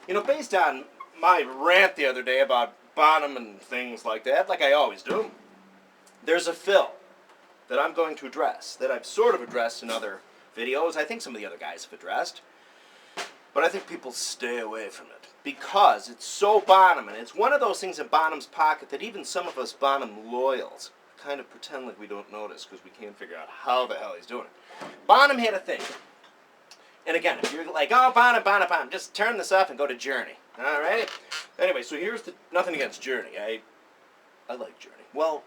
You know, based on my rant the other day about Bonham and things like that, like I always do, there's a fill that I'm going to address, that I've sort of addressed in other videos. I think some of the other guys have addressed. But I think people stay away from it because it's so Bonham, and it's one of those things in Bonham's pocket that even some of us Bonham loyals kind of pretend like we don't notice because we can't figure out how the hell he's doing it. Bonham had a thing. And again, if you're like, oh, Bonham, just turn this off and go to Journey. All right? Anyway, so here's the, nothing against Journey. I like Journey. Well,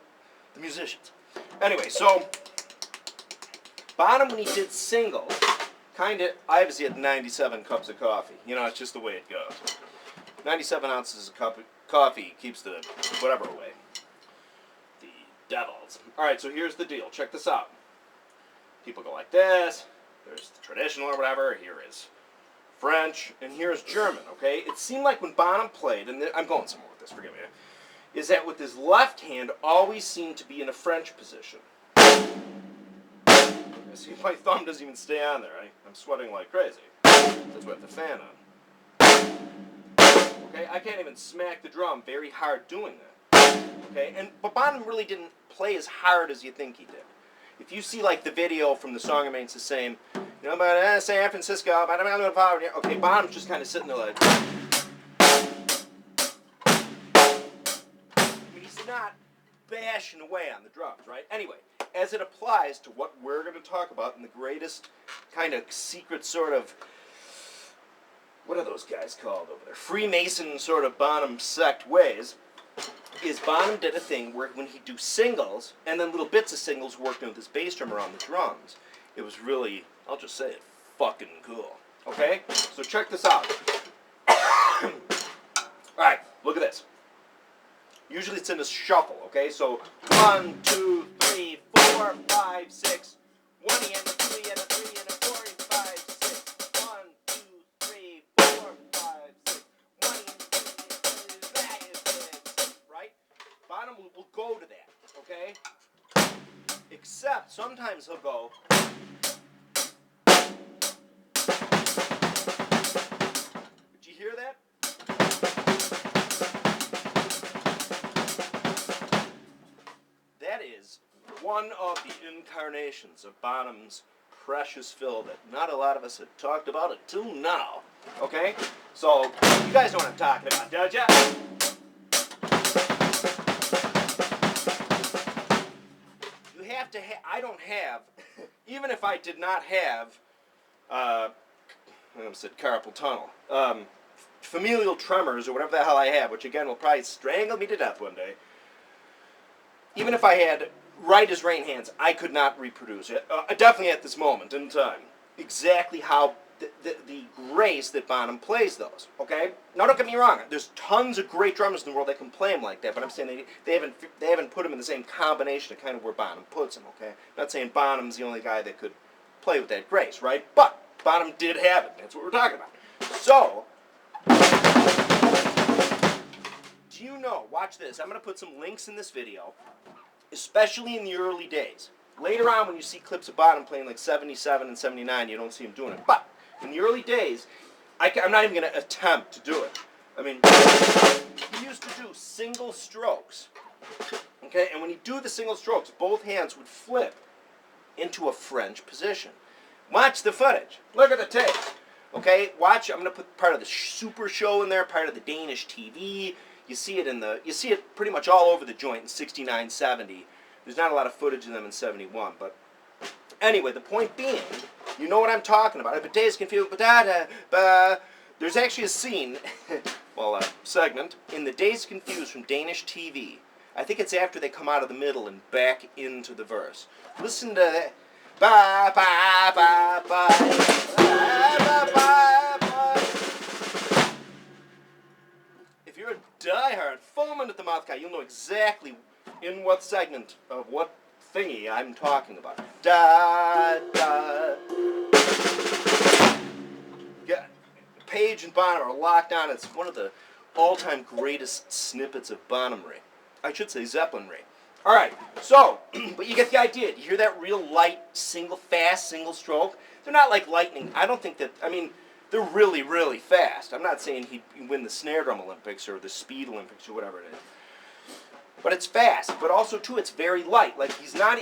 the musicians. Anyway, so Bonham, when he did singles, kind of, I obviously had 97 cups of coffee. You know, it's just the way it goes. 97 ounces of cup of coffee keeps the whatever away. The devils. All right, so here's the deal. Check this out. People go like this. There's the traditional or whatever. Here is French, and here's German, okay? It seemed like when Bonham played, and I'm going somewhere with this, forgive me, is that with his left hand always seemed to be in a French position. See, my thumb doesn't even stay on there. I'm sweating like crazy. That's why I have the fan on. Okay, I can't even smack the drum very hard doing that. Okay, but Bonham really didn't play as hard as you think he did. If you see like the video from the song remains the same, you know, but San Francisco, but I'm not poverty. Okay, Bonham's just kind of sitting there like. I mean, he's not bashing away on the drums, right? Anyway, as it applies to what we're going to talk about in the greatest kind of secret sort of, what are those guys called over there? Freemason sort of Bonham sect ways, is Bonham did a thing where when he'd do singles, and then little bits of singles working with his bass drummer on the drums, it was really, I'll just say it, fucking cool. Okay? So check this out. Alright, look at this. Usually it's in a shuffle, okay? So 1, 2, 3, 4, 5, 6. 1 and a 3 and a 3 and a 4 and 5, 6. 1, 2, 3, 4, 5, 6. 1 and 2, 3, 6. Right? Bonham will go to that, okay? Except sometimes he'll go. Did you hear that? That is one of the incarnations of Bonham's precious fill that not a lot of us have talked about until now. Okay? So, you guys know what I'm talking about, don't ya? You have to have, I don't have, even if I did not have, I almost said carpal tunnel, familial tremors or whatever the hell I have, which again will probably strangle me to death one day. Even if I had right as rain hands, I could not reproduce it. Definitely at this moment in time. Exactly how the grace that Bonham plays those. Okay? Now don't get me wrong. There's tons of great drummers in the world that can play them like that. But I'm saying they haven't put them in the same combination of kind of where Bonham puts them. Okay? I'm not saying Bonham's the only guy that could play with that grace, right? But Bonham did have it. That's what we're talking about. So. Do you know, watch this, I'm going to put some links in this video, especially in the early days. Later on when you see clips of Bonham playing like 77 and 79, you don't see him doing it. But in the early days, I'm not even going to attempt to do it. I mean, he used to do single strokes. Okay, and when he do the single strokes, both hands would flip into a French position. Watch the footage. Look at the tape. Okay, watch, I'm going to put part of the Supershow in there, part of the Danish TV. You see it pretty much all over the joint in 69, 70. There's not a lot of footage of them in 71, but anyway, the point being, you know what I'm talking about. But Dazed Confused, there's actually a scene, well, a segment in the Dazed Confused from Danish TV. I think it's after they come out of the middle and back into the verse. Listen to that. Ba ba ba ba ba ba ba. If you're a diehard, foaming at the mouth guy, you'll know exactly in what segment of what thingy I'm talking about. Da da. Yeah, Page and Bonham are locked on. It's one of the all-time greatest snippets of Bonham-ry. I should say Zeppelin-ry. All right, so, but you get the idea. You hear that real light, fast single stroke? They're not like lightning. I don't think that, I mean, they're really, really fast. I'm not saying he'd win the snare drum Olympics or the speed Olympics or whatever it is. But it's fast. But also, too, it's very light. Like, he's not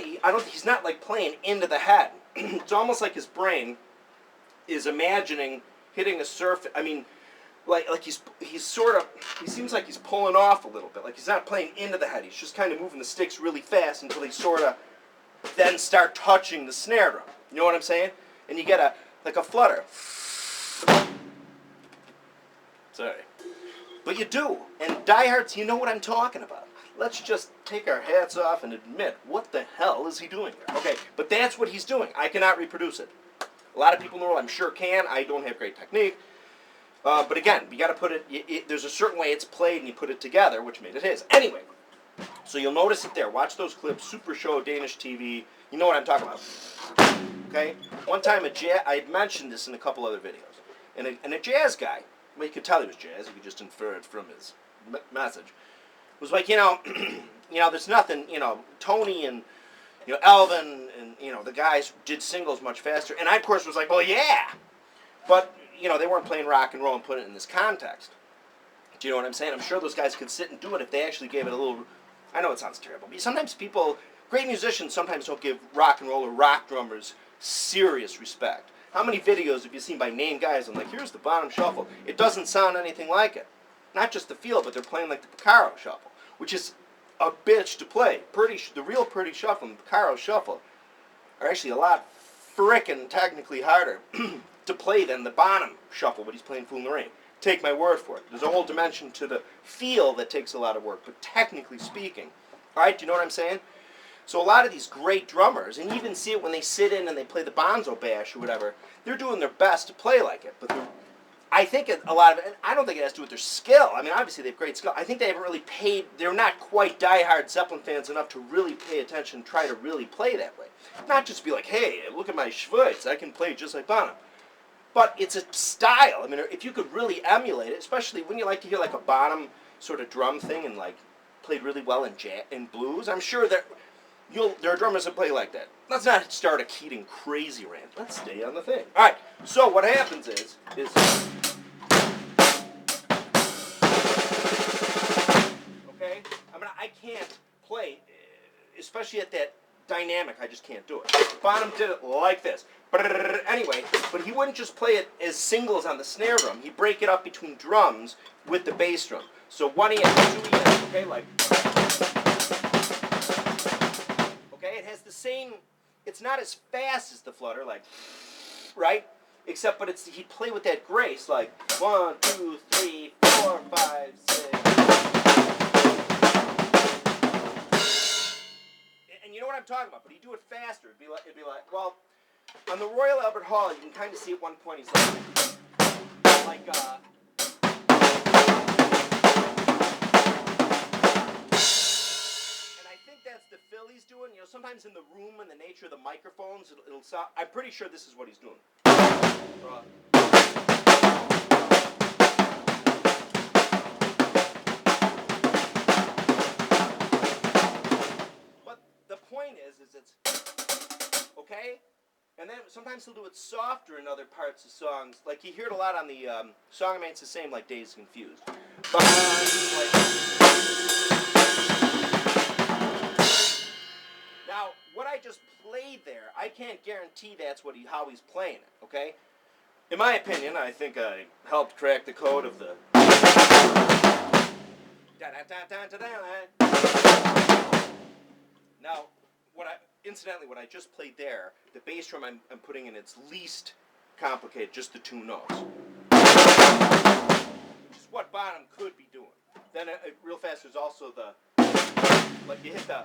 like playing into the head. It's almost like his brain is imagining hitting a surface. I mean, like he's sort of, he seems like he's pulling off a little bit. Like, he's not playing into the head. He's just kind of moving the sticks really fast until they sort of then start touching the snare drum. You know what I'm saying? And you get a flutter. Sorry. But you do. And diehards, you know what I'm talking about. Let's just take our hats off and admit, what the hell is he doing there? Okay, but that's what he's doing. I cannot reproduce it. A lot of people in the world, I'm sure, can. I don't have great technique. But again, you got to put it, there's a certain way it's played, and you put it together, which made it his. Anyway, so you'll notice it there. Watch those clips. Supershow, Danish TV. You know what I'm talking about. Okay? One time, I had mentioned this in a couple other videos. And a jazz guy, well, you could tell he was jazz. You could just infer it from his message. Was like, there's nothing, Tony and, Elvin and, the guys did singles much faster. And I, of course, was like, well, yeah. But, they weren't playing rock and roll and put it in this context. Do you know what I'm saying? I'm sure those guys could sit and do it if they actually gave it a little, I know it sounds terrible, but sometimes great musicians sometimes don't give rock and roll or rock drummers serious respect. How many videos have you seen by name guys and like, here's the Bonham Shuffle. It doesn't sound anything like it. Not just the feel, but they're playing like the Picaro Shuffle, which is a bitch to play. The real Pretty Shuffle and the Picaro Shuffle are actually a lot frickin' technically harder to play than the Bonham Shuffle, but he's playing Fool in the Rain. Take my word for it. There's a whole dimension to the feel that takes a lot of work, but technically speaking, all right, do you know what I'm saying? So a lot of these great drummers, and you even see it when they sit in and they play the Bonzo Bash or whatever, they're doing their best to play like it, but I think a lot of it, and I don't think it has to do with their skill. I mean, obviously they have great skill. I think they haven't really they're not quite diehard Zeppelin fans enough to really pay attention and try to really play that way. Not just be like, hey, look at my Schwitz, I can play just like Bonham. But it's a style. I mean, if you could really emulate it, especially when you like to hear like a Bonham sort of drum thing and like played really well in blues, I'm sure there are drummers that play like that. Let's not start a Keating crazy rant. Let's stay on the thing. All right. So what happens is okay. I mean, I can't play, especially at that dynamic. I just can't do it. Bonham did it like this. Anyway, but he wouldn't just play it as singles on the snare drum. He'd break it up between drums with the bass drum. So 1 ES, 2 ES, okay, like. Okay, it has the same, it's not as fast as the flutter, like, right? Except, but he'd play with that grace, like 1, 2, 3, 4, 5, 6. And you know what I'm talking about, but he'd do it faster. It'd be like, well, on the Royal Albert Hall, you can kind of see at one point he's like, and I think that's the fill he's doing. Sometimes in the room and the nature of the microphones, it'll sound, I'm pretty sure this is what he's doing. But the point is it's, okay? And then sometimes he'll do it softer in other parts of songs. Like you hear it a lot on the song remains the same, like Dazed Confused. But now, what I just played there, I can't guarantee that's how he's playing it. Okay? In my opinion, I think I helped crack the code of the. Now, incidentally, what I just played there, the bass drum I'm putting in its least complicated, just the 2 notes. Which is what Bonham could be doing. Then real fast, there's also like you hit the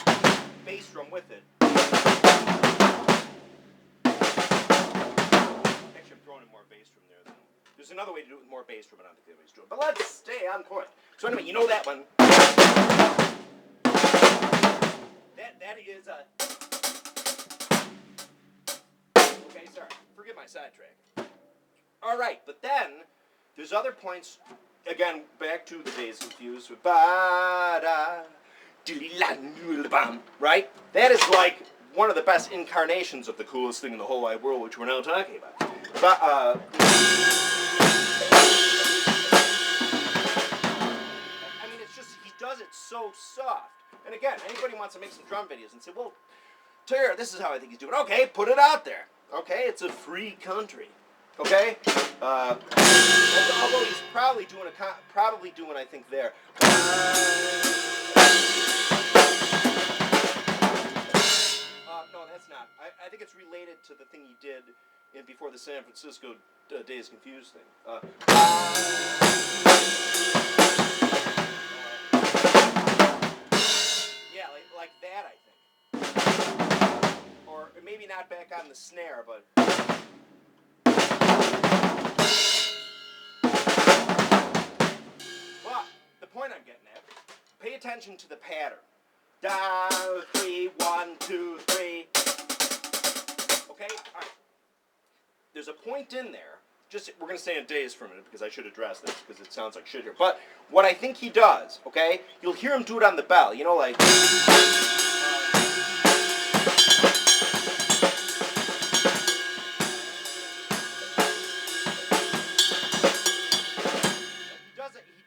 bass drum with it. Actually, I'm throwing in more bass drum there. There's another way to do it with more bass drum, but I don't think anybody's doing it. But let's stay on point. So anyway, you know that one. That is a. Okay, sorry. Forgive my sidetrack. All right, but then there's other points. Again, back to the Dazed Confused with right? That is like one of the best incarnations of the coolest thing in the whole wide world, which we're now talking about. But so soft. And again, anybody wants to make some drum videos and say, well, Terry, this is how I think he's doing. Okay, put it out there. Okay, it's a free country. Okay, although he's probably doing I think there. No, that's not. I think it's related to the thing he did in before the San Francisco Dazed Confused thing. Yeah, like that, I think. Or maybe not back on the snare, but. But the point I'm getting at, pay attention to the pattern. Down, 3, 1, 2, 3. Okay? All right. There's a point in there. We're going to stay in Dazed for a minute because I should address this because it sounds like shit here. But what I think he does, okay? You'll hear him do it on the bell. You know, like. He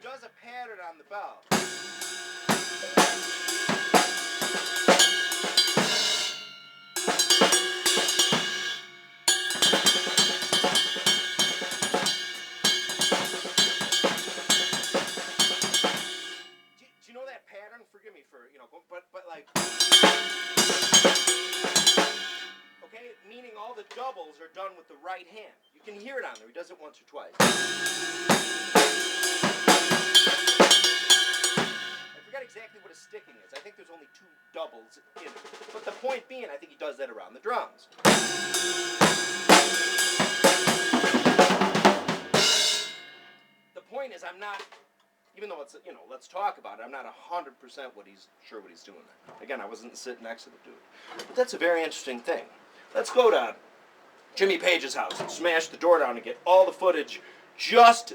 does a pattern on the bell. Forgive me for, but like, okay, meaning all the doubles are done with the right hand. You can hear it on there. He does it once or twice. I forgot exactly what a sticking is. I think there's only 2 doubles in it. But the point being, I think he does that around the drums. The point is, I'm not. Even though it's, let's talk about it, I'm not 100% what he's doing there. Again, I wasn't sitting next to the dude. But that's a very interesting thing. Let's go to Jimmy Page's house and smash the door down and get all the footage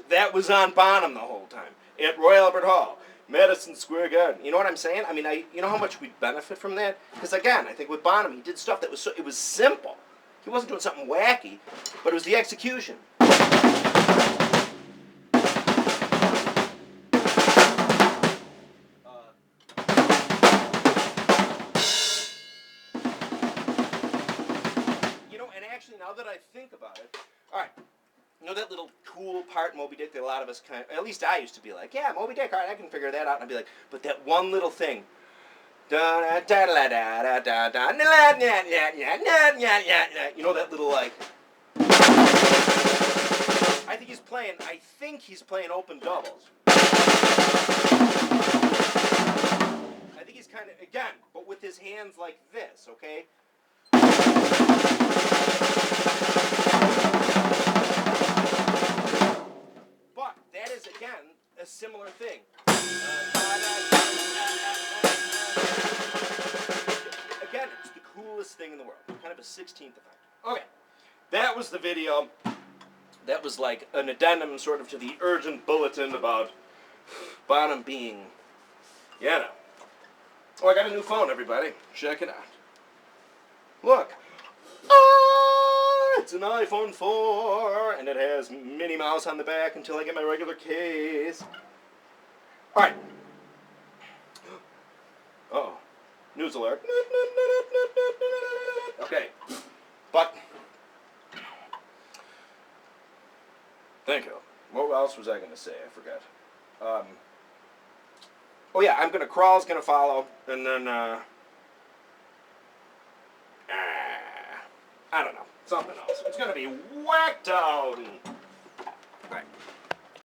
that was on Bonham the whole time. At Royal Albert Hall, Madison Square Garden. You know what I'm saying? I mean, you know how much we benefit from that? Because again, I think with Bonham, he did stuff that it was simple. He wasn't doing something wacky, but it was the execution. Now that I think about it, all right, you know that little cool part in Moby Dick that a lot of us at least I used to be like, yeah, Moby Dick, all right, I can figure that out. And I'd be like, but that one little thing, you know that little like, I think he's playing open doubles. I think he's kind of, again, but with his hands like this, okay? But that is, again, a similar thing. Again, it's the coolest thing in the world. Kind of a 16th effect. Okay, that was the video. That was like an addendum sort of to the urgent bulletin about Bonham being, Oh, I got a new phone, everybody. Check it out. Look. It's an iPhone 4, and it has Minnie Mouse on the back until I get my regular case. All right. Uh-oh. News alert. Okay. But, thank you. What else was I going to say? I forgot. Oh, yeah, Crawl's going to follow, and then, I don't know. Something else. It's going to be whacked out. All right.